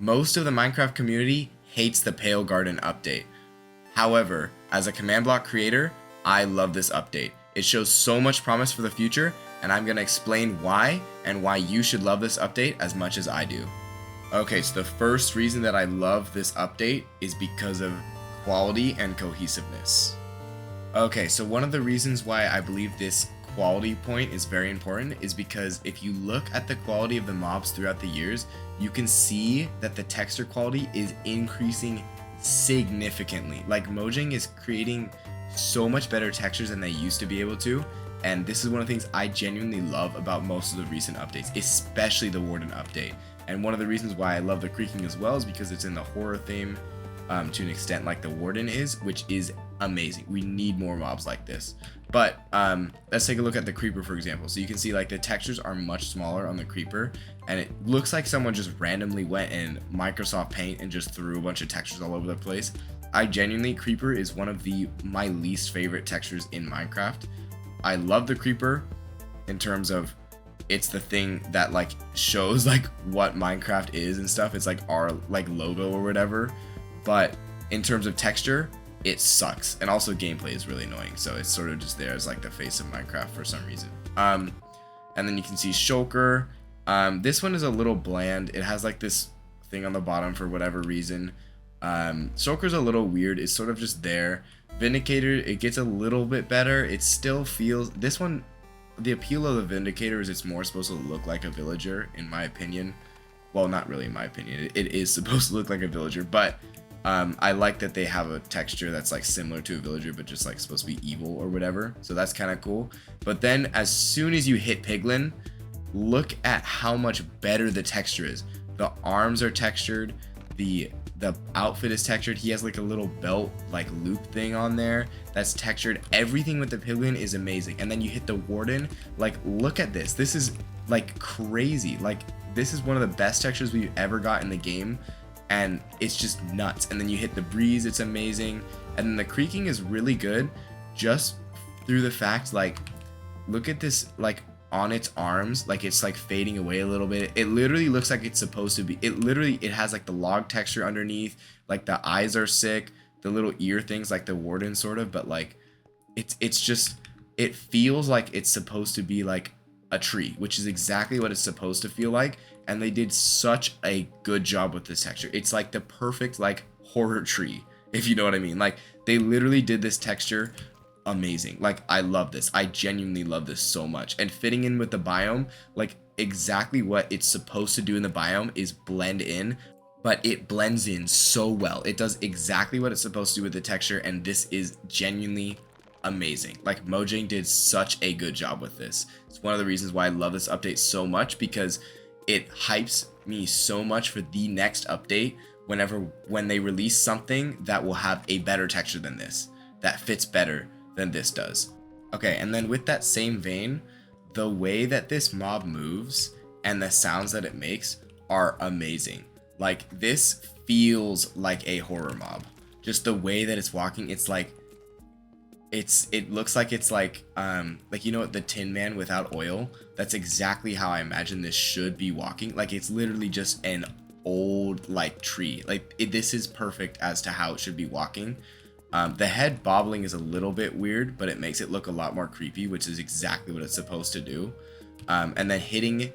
Most of the Minecraft community hates the Pale Garden update. However, as a command block creator, I love this update. It shows so much promise for the future, and I'm going to explain why and why you should love this update as much as I do. Okay, so the first reason that I love this update is because of quality and cohesiveness. Okay, so one of the reasons why I believe this quality point is very important is because if you look at the quality of the mobs throughout the years, you can see that the texture quality is increasing significantly. Like Mojang is creating so much better textures than they used to be able to, and this is one of the things I genuinely love about most of the recent updates, especially the Warden update. And one of the reasons why I love the Creaking as well is because it's in the horror theme to an extent like the Warden is, which is amazing. We need more mobs like this. But let's take a look at the Creeper, for example. So you can see like the textures are much smaller on the Creeper, and it looks like someone just randomly went in Microsoft Paint and just threw a bunch of textures all over the place. I genuinely, Creeper is one of my least favorite textures in Minecraft. I love the Creeper in terms of it's the thing that like shows like what Minecraft is and stuff. It's like our like logo or whatever. But in terms of texture, it sucks. And also gameplay is really annoying. So it's sort of just there as like the face of Minecraft for some reason. And then you can see Shulker. This one is a little bland. It has like this thing on the bottom for whatever reason. Shulker's a little weird. It's sort of just there. Vindicator, it gets a little bit better. It still feels, this one, the appeal of the Vindicator is it's more supposed to look like a villager, in my opinion. Well, not really in my opinion. It is supposed to look like a villager, but I like that they have a texture that's like similar to a villager, but just like supposed to be evil or whatever. So that's kind of cool. But then as soon as you hit Piglin, look at how much better the texture is. The arms are textured. The outfit is textured. He has like a little belt like loop thing on there that's textured. Everything with the Piglin is amazing. And then you hit the Warden. Like, look at this. This is like crazy. Like, this is one of the best textures we've ever got in the game, and it's just nuts. And then you hit the Breeze, it's amazing. And then the Creaking is really good just through the fact, like, look at this, like, on its arms, like it's like fading away a little bit. It literally looks like it's supposed to be. It has like the log texture underneath, like the eyes are sick, the little ear things like the Warden sort of, but like it's just, it feels like it's supposed to be like a tree, which is exactly what it's supposed to feel like. And they did such a good job with this texture. It's like the perfect like horror tree, if you know what I mean. Like they literally did this texture amazing. Like I love this. I genuinely love this so much. And fitting in with the biome, like exactly what it's supposed to do in the biome is blend in, but it blends in so well. It does exactly what it's supposed to do with the texture, and this is genuinely amazing. Like Mojang did such a good job with this. It's one of the reasons why I love this update so much, because it hypes me so much for the next update when they release something that will have a better texture than this, that fits better than this does. Okay, and then with that same vein, the way that this mob moves and the sounds that it makes are amazing. Like this feels like a horror mob. Just the way that it's walking, it's like it looks like it's like you know what, the Tin Man without oil. That's exactly how I imagine this should be walking. Like it's literally just an old like tree. Like this is perfect as to how it should be walking. The head bobbling is a little bit weird, but it makes it look a lot more creepy, which is exactly what it's supposed to do. And then hitting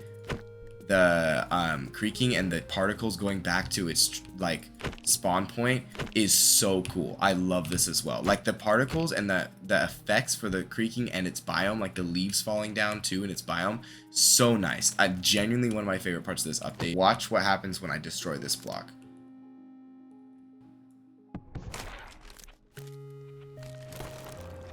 the Creaking and the particles going back to its like spawn point is so cool. I love this as well. Like the particles and the effects for the Creaking and its biome, like the leaves falling down too in its biome, so nice. Genuinely one of my favorite parts of this update. Watch what happens when I destroy this block.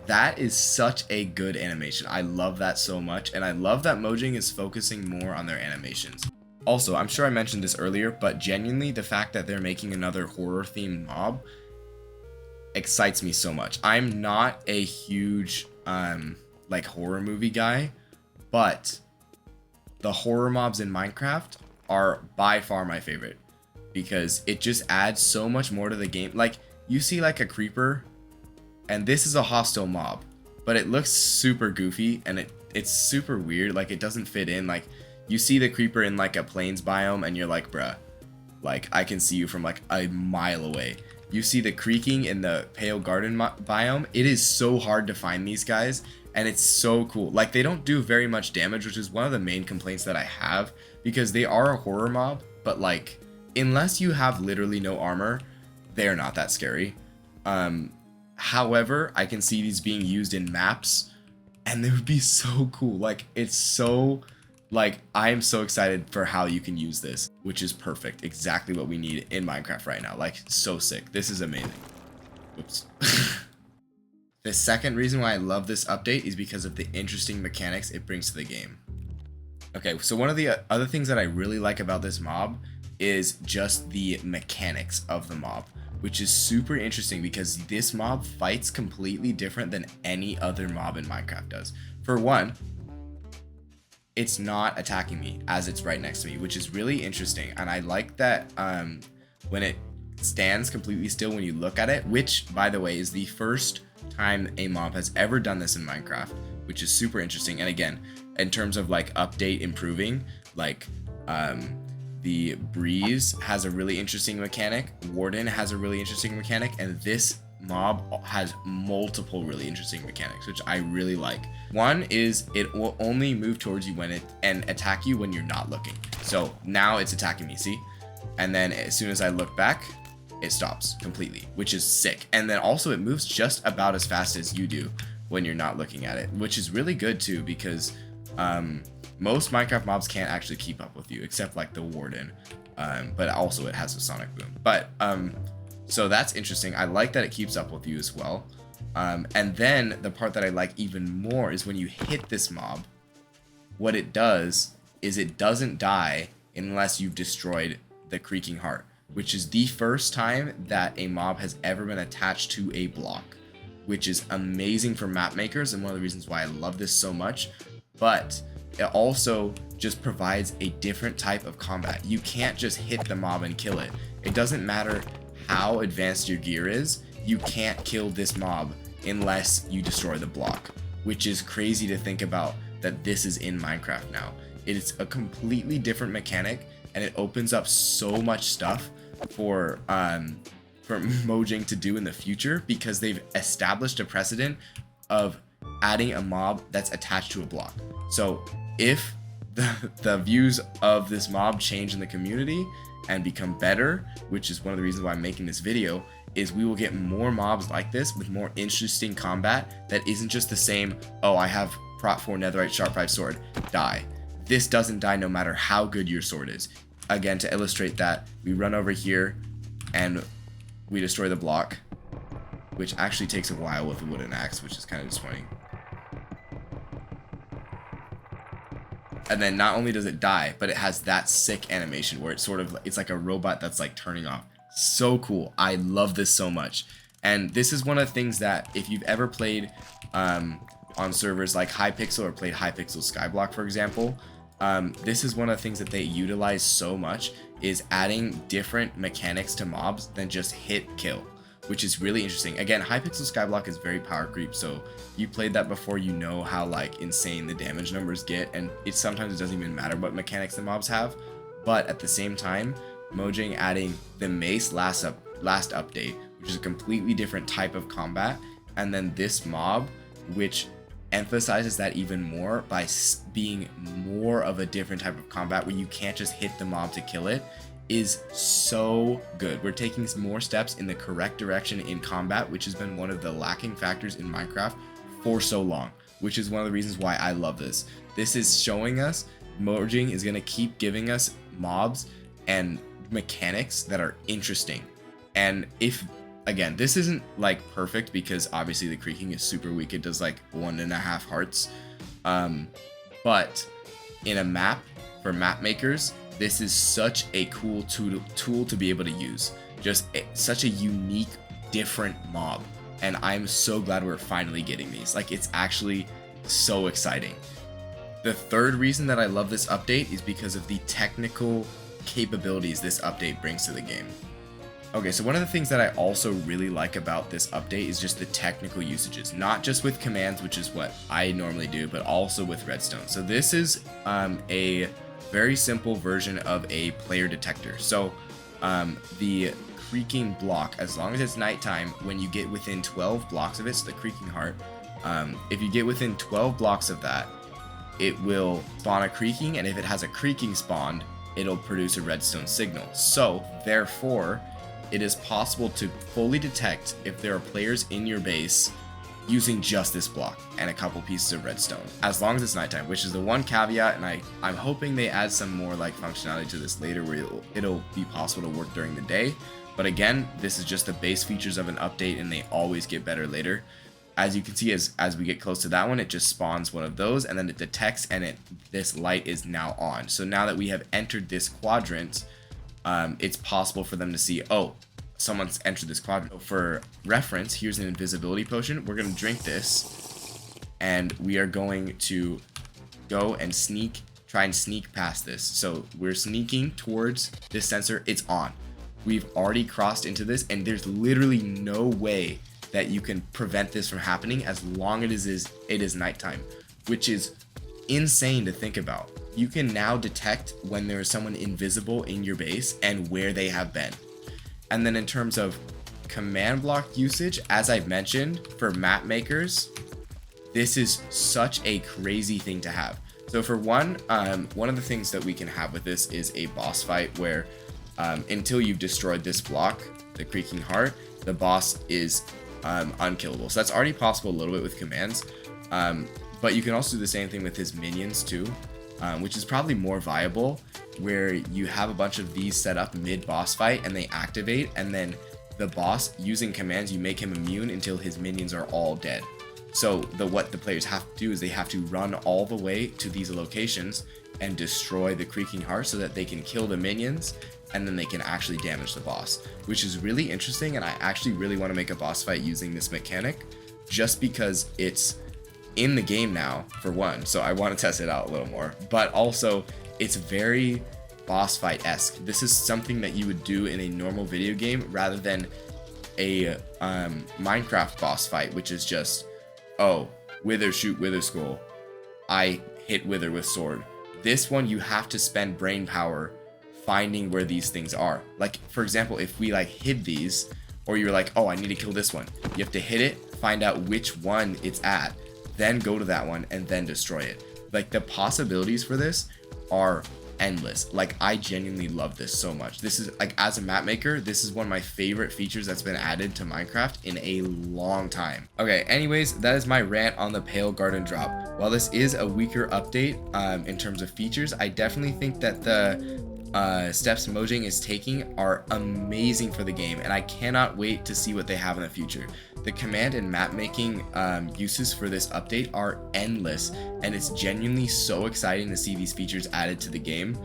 That is such a good animation. I love that so much, and I love that Mojang is focusing more on their animations. Also, I'm sure I mentioned this earlier, but genuinely the fact that they're making another horror themed mob excites me so much. I'm not a huge like horror movie guy, but the horror mobs in Minecraft are by far my favorite because it just adds so much more to the game. Like you see like a creeper, and this is a hostile mob, but it looks super goofy and it's super weird. Like it doesn't fit in. Like you see the creeper in like a plains biome and you're like, bruh, Like, I can see you from like a mile away. You see the Creaking in the Pale Garden biome. It is so hard to find these guys, and it's so cool. Like, they don't do very much damage, which is one of the main complaints that I have, because they are a horror mob, but like, unless you have literally no armor, they're not that scary. However, I can see these being used in maps, and they would be so cool. Like, it's so, like, I am so excited for how you can use this, which is perfect. Exactly what we need in Minecraft right now. Like, so sick. This is amazing. Oops. The second reason why I love this update is because of the interesting mechanics it brings to the game. Okay, so one of the other things that I really like about this mob is just the mechanics of the mob, which is super interesting because this mob fights completely different than any other mob in Minecraft does. For one, it's not attacking me as it's right next to me, which is really interesting. And I like that when it stands completely still when you look at it, which, by the way, is the first time a mob has ever done this in Minecraft, which is super interesting. And again, in terms of like update improving, like the Breeze has a really interesting mechanic, Warden has a really interesting mechanic, and this mob has multiple really interesting mechanics, which I really like. One is it will only move towards you and attack you when you're not looking. So now it's attacking me, see? And then as soon as I look back, it stops completely, which is sick. And then also it moves just about as fast as you do when you're not looking at it, which is really good too, because most Minecraft mobs can't actually keep up with you, except like the Warden, but also it has a sonic boom. But so that's interesting. I like that it keeps up with you as well. And then the part that I like even more is when you hit this mob, what it does is it doesn't die unless you've destroyed the Creaking Heart, which is the first time that a mob has ever been attached to a block, which is amazing for map makers and one of the reasons why I love this so much. But it also just provides a different type of combat. You can't just hit the mob and kill it. It doesn't matter how advanced your gear is, you can't kill this mob unless you destroy the block, which is crazy to think about that this is in Minecraft now. It is a completely different mechanic, and it opens up so much stuff for Mojang to do in the future, because they've established a precedent of adding a mob that's attached to a block. So if the views of this mob change in the community and become better, which is one of the reasons why I'm making this video, is we will get more mobs like this with more interesting combat that isn't just the same, oh, I have Prot 4 Netherite Sharp 5 sword, die. This doesn't die no matter how good your sword is. Again, to illustrate that, we run over here and we destroy the block, which actually takes a while with a wooden axe, which is kind of disappointing. And then not only does it die, but it has that sick animation where it's sort of, it's like a robot that's like turning off. So cool. I love this so much. And this is one of the things that if you've ever played on servers like Hypixel or played Hypixel Skyblock, for example, this is one of the things that they utilize so much, is adding different mechanics to mobs than just hit kill, which is really interesting. Again, Hypixel Skyblock is very power creep, so you played that before, you know how like insane the damage numbers get, and sometimes it doesn't even matter what mechanics the mobs have. But at the same time, Mojang adding the Mace last update, which is a completely different type of combat, and then this mob, which emphasizes that even more by being more of a different type of combat where you can't just hit the mob to kill it, is so good. We're taking more steps in the correct direction in combat, which has been one of the lacking factors in Minecraft for so long, which is one of the reasons why I love this. This is showing us Mojang is going to keep giving us mobs and mechanics that are interesting. And if, again, this isn't like perfect because obviously the Creaking is super weak. It does like 1.5 hearts. But in a map, for map makers, this is such a cool tool to be able to use. Just such a unique, different mob. And I'm so glad we're finally getting these. Like, it's actually so exciting. The third reason that I love this update is because of the technical capabilities this update brings to the game. Okay, so one of the things that I also really like about this update is just the technical usages, not just with commands, which is what I normally do, but also with redstone. So this is a very simple version of a player detector. So the Creaking block, as long as it's nighttime, when you get within 12 blocks of it, so the Creaking heart, if you get within 12 blocks of that, it will spawn a Creaking, and if it has a Creaking spawned, it'll produce a redstone signal. So therefore, it is possible to fully detect if there are players in your base using just this block and a couple pieces of redstone, as long as it's nighttime, which is the one caveat. And I'm hoping they add some more like functionality to this later, where it'll be possible to work during the day. But again, this is just the base features of an update, and they always get better later. As you can see, as we get close to that one, it just spawns one of those, and then it detects, and this light is now on. So now that we have entered this quadrant, it's possible for them to see, oh, someone's entered this quadrant. So for reference, here's an invisibility potion. We're going to drink this, and we are going to go and try and sneak past this. So we're sneaking towards this sensor. It's on. We've already crossed into this, and there's literally no way that you can prevent this from happening as long as it is nighttime, which is insane to think about. You can now detect when there is someone invisible in your base and where they have been. And then in terms of command block usage, as I've mentioned, for map makers, this is such a crazy thing to have. So for one of the things that we can have with this is a boss fight where until you've destroyed this block, the Creaking heart, the boss is unkillable. So that's already possible a little bit with commands, but you can also do the same thing with his minions too, which is probably more viable, where you have a bunch of these set up mid boss fight and they activate, and then the boss, using commands, you make him immune until his minions are all dead. So what the players have to do is they have to run all the way to these locations and destroy the Creaking heart so that they can kill the minions, and then they can actually damage the boss, which is really interesting. And I actually really want to make a boss fight using this mechanic, just because it's in the game now, for one, so I want to test it out a little more, but also it's very boss fight-esque. This is something that you would do in a normal video game rather than a Minecraft boss fight, which is just, oh, wither shoot wither skull, I hit wither with sword. This one, you have to spend brain power finding where these things are. Like, for example, if we like hid these, or you're like, oh, I need to kill this one, you have to hit it, find out which one it's at, then go to that one and then destroy it. Like, the possibilities for this are endless. Like, I genuinely love this so much. This is like, as a map maker, this is one of my favorite features that's been added to Minecraft in a long time. Okay, anyways, that is my rant on the Pale Garden drop. While this is a weaker update in terms of features, I definitely think that the steps Mojang is taking are amazing for the game, and I cannot wait to see what they have in the future. The command and map making uses for this update are endless, and it's genuinely so exciting to see these features added to the game.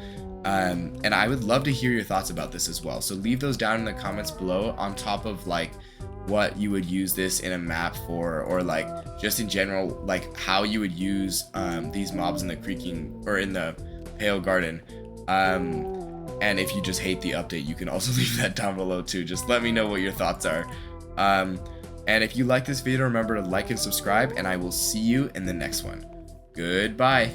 And I would love to hear your thoughts about this as well, so leave those down in the comments below, on top of like what you would use this in a map for, or like just in general, like how you would use these mobs in the Creaking or in the Pale Garden. And if you just hate the update, you can also leave that down below too. Just let me know what your thoughts are. And if you like this video, remember to like and subscribe, and I will see you in the next one. Goodbye.